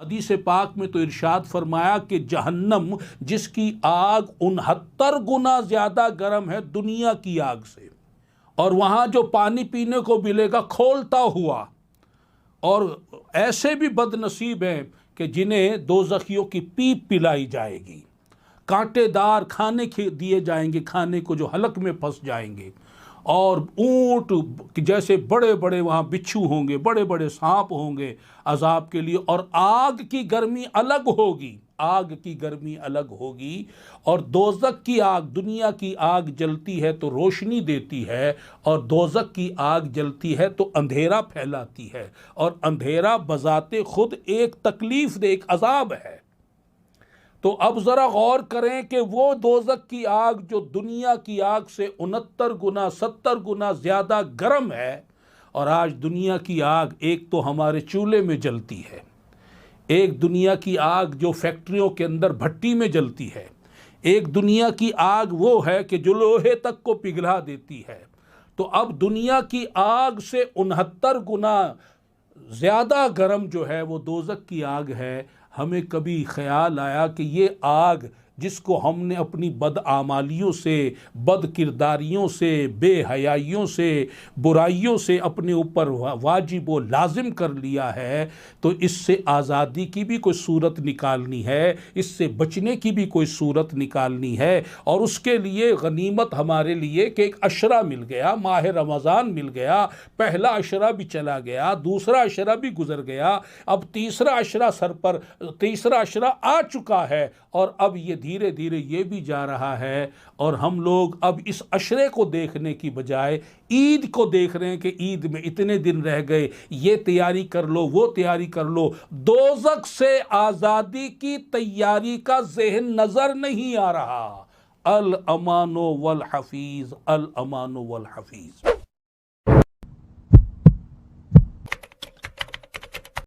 हदीस पाक में तो इरशाद फरमाया कि जहन्नम जिसकी आग 69 गुना ज़्यादा गर्म है दुनिया की आग से, और वहाँ जो पानी पीने को मिलेगा खौलता हुआ। और ऐसे भी बदनसीब हैं कि जिन्हें दोज़खियों की पीप पिलाई जाएगी, कांटेदार खाने दिए जाएंगे, खाने को जो हलक में फंस जाएंगे, और ऊँट जैसे बड़े बड़े वहाँ बिच्छू होंगे, बड़े बड़े सांप होंगे अजाब के लिए। और आग की गर्मी अलग होगी, आग की गर्मी अलग होगी। और दोज़ख की आग, दुनिया की आग जलती है तो रोशनी देती है, और दोज़ख की आग जलती है तो अंधेरा फैलाती है, और अंधेरा बज़ाते खुद एक तकलीफ दे, एक अजाब है। तो अब ज़रा गौर करें कि वो दोज़ख की आग जो दुनिया की आग से 69 गुना 70 गुना ज़्यादा गर्म है, और आज दुनिया की आग एक तो हमारे चूल्हे में जलती है, एक दुनिया की आग जो फैक्ट्रियों के अंदर भट्टी में जलती है, एक दुनिया की आग वो है कि जो लोहे तक को पिघला देती है। तो अब दुनिया की आग से 69 गुना ज़्यादा गर्म जो है वो दोज़ख की आग है। हमें कभी ख्याल आया कि ये आग जिसको हमने अपनी बदआमालियों से, बद किरदारियों से, बेहयाइयों से, बुराइयों से अपने ऊपर वाजिब व लाजिम कर लिया है, तो इससे आज़ादी की भी कोई सूरत निकालनी है, इससे बचने की भी कोई सूरत निकालनी है। और उसके लिए गनीमत हमारे लिए कि एक अशरा मिल गया, माह रमज़ान मिल गया, पहला अशरा भी चला गया, दूसरा अशरा भी गुजर गया, अब तीसरा अशरा सर पर, तीसरा अशरा आ चुका है, और अब ये धीरे धीरे ये भी जा रहा है। और हम लोग अब इस अशरे को देखने की बजाय ईद को देख रहे हैं कि ईद में इतने दिन रह गए, ये तैयारी कर लो, वो तैयारी कर लो। दोज़ख से आज़ादी की तैयारी का ज़हन नज़र नहीं आ रहा। अल अमानो वल हफीज़, अल अमानो वल हफीज़।